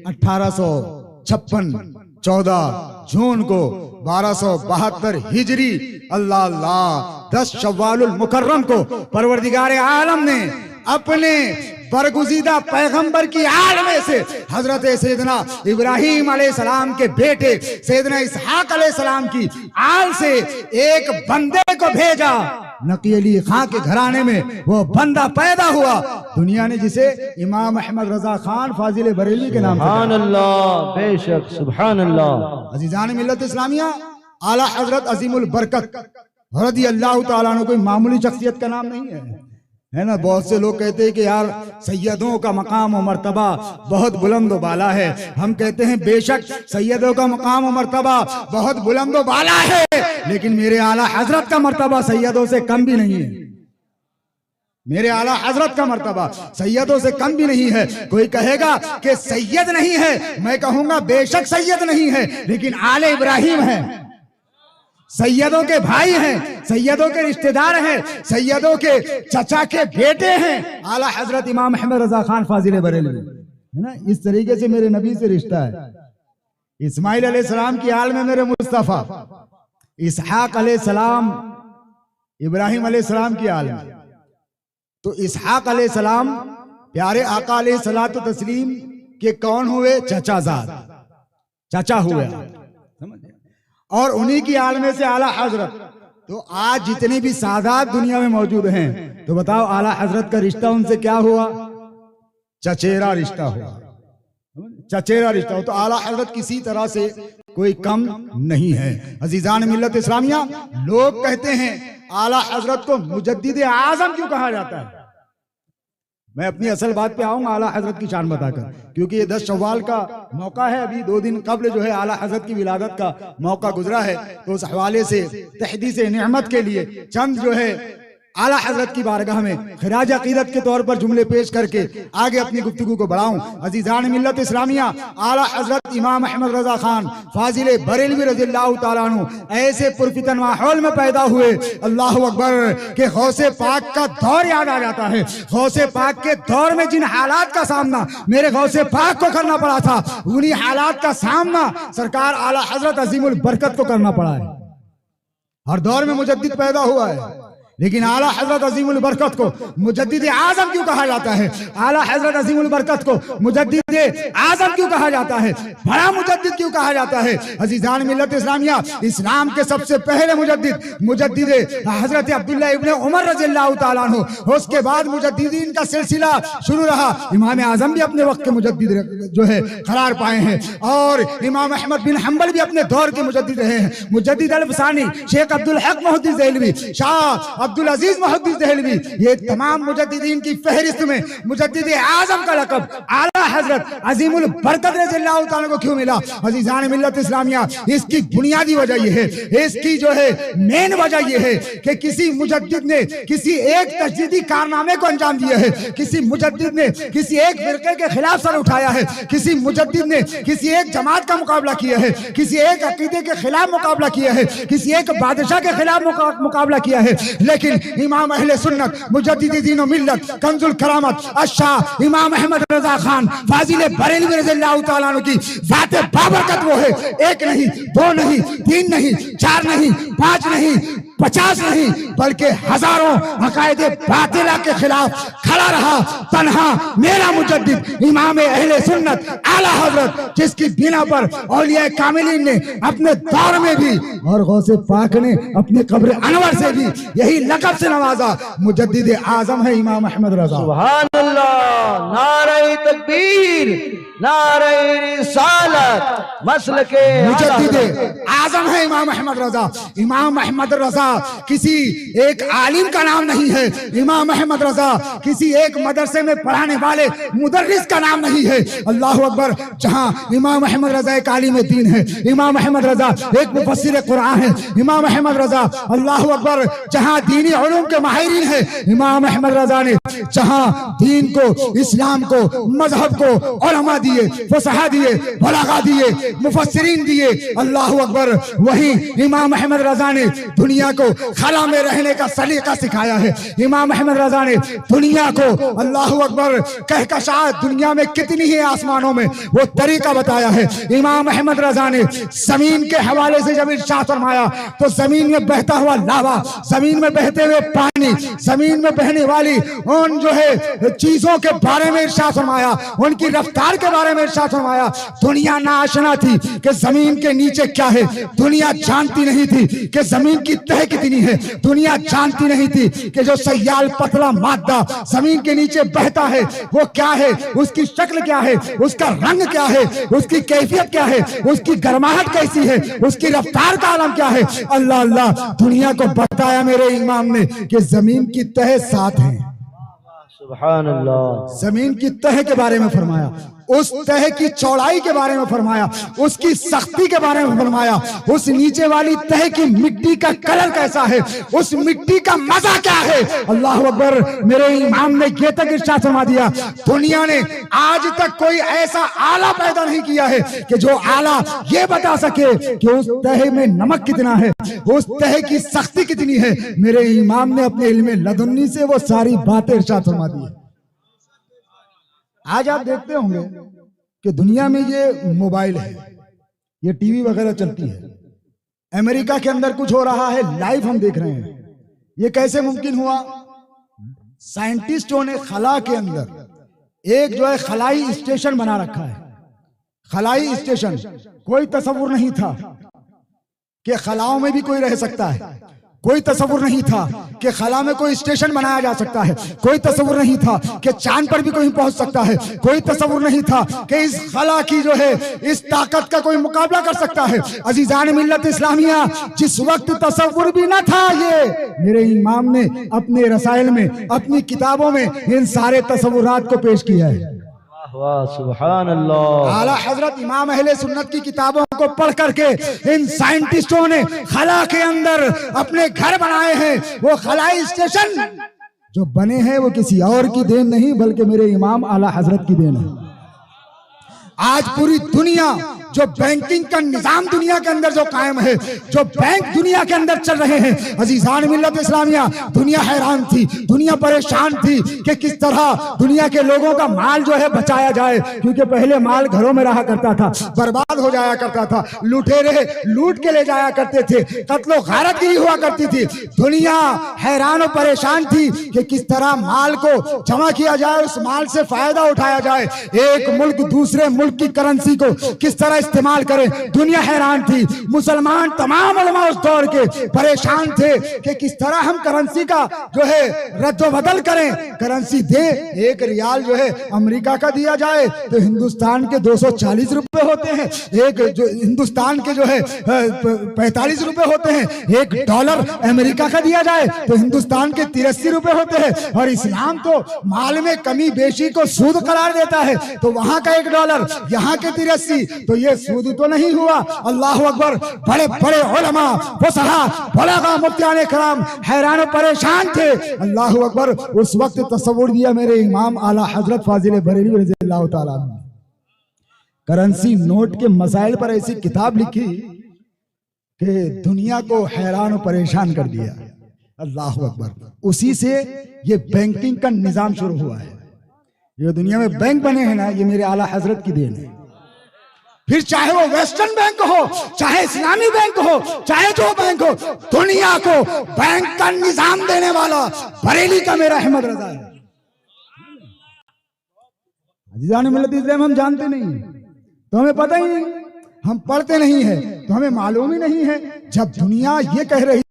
1856 14 जून को 1272 हिजरी अल्लाह अल्लाह 10 शव्वालुल मुकर्रम को परवरदिगार आलम ने अपने बरगुज़ीदा पैगंबर की आल में से हजरत सैयदना इब्राहीम अलैहिस्सलाम के बेटे सैयदना इसहाक अलैहिस्सलाम की आल से एक बंदे को भेजा। नकी अली खां के घराने में वो बंदा पैदा हुआ, दुनिया ने जिसे इमाम अहमद रजा खान फाजिल बरेली के नाम से सुभान अल्लाह, बेशक सुभान अल्लाह। अजीजान मिल्लत इस्लामिया, आला हजरत अजीमुल बरकत रज़ी अल्लाह तआला अन्हु कोई मामूली शख्सियत का नाम नहीं है ना। बहुत से लोग कहते हैं कि यार सैयदों का मकाम और मर्तबा बहुत बुलंद व बाला है। हम कहते हैं बेशक सैयदों का मकाम और मर्तबा बहुत बुलंद व बाला है, लेकिन मेरे आला हजरत का मर्तबा सैयदों से कम भी नहीं है। मेरे आला हजरत का मर्तबा सैयदों से कम भी नहीं है। कोई कहेगा कि सैयद नहीं है, मैं कहूंगा बेशक सैयद नहीं है, लेकिन आले इब्राहिम है, सैयदों के भाई हैं, सैयदों के रिश्तेदार हैं, सैयदों के चचा के बेटे हैं। आला हजरत इमाम अहमद रजा खान फाजिल बरेली है ना। इस तरीके से मेरे नबी से रिश्ता है। इस्माइल अलैहिस्सलाम की आल में मेरे मुस्तफा, इसहाक अलैहिस्सलाम इब्राहिम अलैहिस्सलाम की आल में। तो इसहाक अलैहिस्सलाम प्यारे आका अलैहिस्सलातु तस्लीम के कौन हुए? चचाजाद, चाचा हुए, और उन्हीं की आल में से आला हजरत। तो आज जितने भी सादात दुनिया में मौजूद हैं, तो बताओ आला हजरत का रिश्ता उनसे क्या हुआ? चचेरा रिश्ता हुआ, चचेरा रिश्ता हो। तो आला हजरत किसी तरह से कोई कम नहीं है। अजीजान मिल्लत इस्लामिया, लोग कहते हैं आला हजरत को मुजद्दिद आजम क्यों कहा जाता है? मैं अपनी असल बात पे आऊंगा आला हजरत की शान बताकर, क्योंकि ये 10 शव्वाल का मौका है। अभी 2 दिन कबल जो है आला हजरत की विलादत का मौका गुजरा है, तो उस हवाले से तहदीस नेमत के लिए चंद जो है आला हजरत की बारगाह में खिराज अकीदत के तौर पर जुमले पेश करके आगे अपनी गुफ्तगू को बढ़ाऊं। अजीजान मिल्लत इस्लामिया, आला हजरत इमाम अहमद रजा खान फाजिल बरेलवी रज़ियल्लाहु ताला अन्हु ऐसे पुरफितन माहौल में पैदा हुए, अल्लाह अकबर, के गौसे पाक का दौर याद आ जाता है। गौसे पाक के दौर में जिन हालात का सामना मेरे गौसे पाक को करना पड़ा था, उन्हीं हालात का सामना सरकार आला हजरत अजीमुल बरकत को करना पड़ा है। हर दौर में मुजद्दिद पैदा हुआ है, लेकिन आला हजरत अजीमुल बरकत को मुजद्दिद आजम क्यों कहा जाता है? आला हजरत अजीमुल बरकत को मुजद्दिद आजम क्यों कहा जाता है? बड़ा मुजद्दिद क्यों कहा जाता है? अजीजान मिल्लत इस्लामिया, इस्लाम के सबसे पहले मुजद्दिद हजरत अब्दुल्लाह इब्ने उमर रज़ियल्लाहु ताला अन्हु, उसके बाद मुजद्दिदीन का सिलसिला शुरू रहा। इमाम आजम भी अपने वक्त के मुजद्दिद जो है करार पाए हैं, और इमाम अहमद बिन हंबल भी अपने दौर के मुजद्दिद रहे हैं। मुजद्दिद अल-फसानी, शेख अब्दुल हक मुहद्दिस देहलवी, शाह अब्दुल अजीज मुहद्दिस देहलवी, ये तमाम मुजद्दिदीन की फहरिस्त में मुजद्दिद आजम का लक़ब आला हजरत अजीमुल बरकत रज़ियल्लाहु ताला को क्यों मिला? अजीजान मिल्लत इस्लामिया, इसकी बुनियादी वजह ये है, इसकी जो है मेन वजह ये है कि किसी मुजद्दिद ने किसी एक तजदीदी कारनामे को अंजाम दिया है, किसी मुजद्दिद ने किसी एक फिरके के खिलाफ सर उठाया है, किसी मुजद्दिद ने किसी एक जमात का मुकाबला किया है, किसी एक अकीदे के खिलाफ मुकाबला किया है, किसी एक बादशाह के खिलाफ मुकाबला किया है। लेकिन इमाम अहले सुन्नत मुजद्दिद दीन व मिल्लत कंजुल करामत अशाह इमाम अहमद रजा खान फाजिल बरेलवी रज़ियल्लाहु ताला अन्हु की ज़ात बाबरकत वो है, 1 नहीं, 2 नहीं, 3 नहीं, 4 नहीं, 5 नहीं, 50 नहीं, बल्कि हजारों अकायदे बातिला के खिलाफ खड़ा रहा तन्हा मेरा मुजद्दिद इमाम अहले सुन्नत आला हजरत, जिसकी बिना पर औलिया कामिलीन ने अपने दौर में भी और गौसे पाक ने अपने कब्र अनवर से भी यही लक़ब से नवाजा। मुजद्दिद आजम है इमाम अहमद रजा। सुभान अल्लाह, नारे तकबीर, नारे रिसालत, मसलके मुजद्दिद आजम है इमाम अहमद रजा। इमाम अहमद रजा किसी एक आलिम का नाम नहीं है, इमाम अहमद रजा किसी एक मदरसे में पढ़ाने वाले मुदर्रिस का नाम नहीं है। अल्लाह अकबर, जहां इमाम अहमद रजा एक आलिम दीन है, इमाम अहमद रजा एक मुफस्सिर कुरान है, इमाम अहमद रजा अल्लाह अकबर जहां दीनी उलूम के माहिरीन है, इमाम अहमद रजा ने जहां दीन को, इस्लाम को, मजहब को उलमा दिए, फुसहा दिए, बलागा दिए, मुफस्सिरीन दिए, अल्लाह अकबर, वही इमाम अहमद रजा ने दुनिया کو خلا میں رہنے کا سلیقہ سکھایا ہے. امام احمد رضا نے دنیا کو اللہ اکبر کہکشاں دنیا میں کتنی ہی آسمانوں میں وہ طریقہ بتایا ہے. امام احمد رضا نے زمین کے حوالے سے جب ارشاد فرمایا تو زمین میں بہتا ہوا لاوا, زمین میں بہتے ہوئے پانی, زمین میں بہنے والی ان جو ہے چیزوں کے بارے میں ارشاد فرمایا, ان کی رفتار کے بارے میں ارشاد فرمایا. دنیا ناآشنا تھی کہ زمین کے نیچے کیا ہے, دنیا جانتی نہیں تھی کہ زمین کی تہ کتنی ہے, دنیا جانتی نہیں تھی کہ جو سیال پتلا مادہ زمین کے نیچے بہتا ہے وہ کیا ہے, اس کی شکل کیا ہے, اس کا رنگ کیا ہے, اس کی کیفیت کیا ہے, اس کی گرماہٹ کیسی ہے, اس کی رفتار کا عالم کیا ہے. اللہ اللہ دنیا کو بتایا میرے امام نے کہ زمین کی تہ 7 ہیں. سبحان اللہ. زمین کی تہ کے بارے میں فرمایا, اس تہ کی چوڑائی کے بارے میں فرمایا, اس کی سختی کے بارے میں فرمایا, اس نیچے والی تہ کی مٹی کا کلر کیسا ہے, اس مٹی کا مزہ کیا ہے. اللہ اکبر. میرے امام نے یہ تک ارشاد فرما دیا دنیا نے آج تک کوئی ایسا آلہ پیدا نہیں کیا ہے کہ جو آلہ یہ بتا سکے کہ اس تہ میں نمک کتنا ہے, اس تہ کی سختی کتنی ہے. میرے امام نے اپنے علم لدنی سے وہ ساری باتیں ارشاد فرما دی. آج آپ دیکھتے ہوں گے کہ دنیا میں یہ موبائل ہے, یہ ٹی وی وغیرہ چلتی ہے, امریکہ کے اندر کچھ ہو رہا ہے لائیو ہم دیکھ رہے ہیں. یہ کیسے ممکن ہوا؟ سائنٹسٹوں نے خلا کے اندر ایک جو ہے خلائی اسٹیشن بنا رکھا ہے. خلائی اسٹیشن کوئی تصور نہیں تھا کہ خلاؤں میں بھی کوئی رہ سکتا ہے, کوئی تصور نہیں تھا کہ خلا میں کوئی اسٹیشن بنایا جا سکتا ہے, کوئی تصور نہیں تھا کہ چاند پر بھی کوئی پہنچ سکتا ہے, کوئی تصور نہیں تھا کہ اس خلا کی جو ہے اس طاقت کا کوئی مقابلہ کر سکتا ہے. عزیزان ملت اسلامیہ, جس وقت تصور بھی نہ تھا, یہ میرے امام نے اپنے رسائل میں, اپنی کتابوں میں ان سارے تصورات کو پیش کیا ہے. سبحان اللہ. اعلیٰ حضرت امام اہل سنت کی کتابوں کو پڑھ کر کے ان سائنٹسٹوں نے خلا کے اندر اپنے گھر بنائے ہیں. وہ خلائی اسٹیشن جو بنے ہیں وہ کسی اور کی دین نہیں بلکہ میرے امام اعلیٰ حضرت کی دین ہے. آج پوری دنیا جو بینکنگ کا نظام دنیا کے اندر جو قائم ہے, جو بینک دنیا کے اندر چل رہے ہیں, عزیزان ملت اسلامیہ دنیا حیران تھی, دنیا پریشان تھی کہ کس طرح دنیا کے لوگوں کا مال جو ہے بچایا جائے, کیونکہ پہلے مال گھروں میں رہا کرتا تھا, برباد ہو جایا کرتا تھا, لٹیرے لوٹ کے لے جایا کرتے تھے, قتل و غارت گری ہوا کرتی تھی. دنیا حیران و پریشان تھی کہ کس طرح مال کو جمع کیا جائے, اس مال سے فائدہ اٹھایا جائے, ایک ملک دوسرے ملک کی کرنسی کو کس طرح استعمال کریں. دنیا حیران تھی. مسلمان تمام علماء اس دور کے پریشان تھے کہ کس طرح ہم کرنسی کا جو ہے رد و بدل کریں. کرنسی دیں, 1 ریال جو ہے امریکہ کا دیا جائے تو ہندوستان کے 240 روپے ہوتے ہیں, ایک جو ہندوستان کے جو ہے 45 روپے ہوتے ہیں, 1 ڈالر امریکہ کا دیا جائے تو ہندوستان کے 83 روپے ہوتے ہیں. اور اسلام تو مال میں کمی بیشی کو سود قرار دیتا ہے, تو وہاں کا 1 ڈالر یہاں کے 83, تو یہ سود تو نہیں ہوا. اللہ اکبر. بڑے بڑے علماء, فصحاء, بلغاء, مفتیان کرام حیران و پریشان تھے. اللہ اکبر. اس وقت تصور دیا میرے امام اعلیٰ حضرت فاضل بریلوی رضی اللہ تعالیٰ عنہ, کرنسی نوٹ کے مسائل پر ایسی کتاب لکھی کہ دنیا کو حیران و پریشان کر دیا. اللہ اکبر. اسی سے یہ بینکنگ کا نظام شروع ہوا ہے. یہ دنیا میں بینک بنے ہیں نا, یہ میرے اعلیٰ حضرت کی دین ہے. پھر چاہے وہ ویسٹرن بینک ہو, چاہے اسلامی بینک ہو, چاہے جو بینک ہو, دنیا کو بینک کا نظام دینے والا بریلی کا میرا احمد رضا ہے. عزیزان ملت اسلام, ہم جانتے نہیں ہیں تو ہمیں پتہ ہی نہیں, ہم پڑھتے نہیں ہیں تو ہمیں معلوم ہی نہیں ہے. جب دنیا یہ کہہ رہی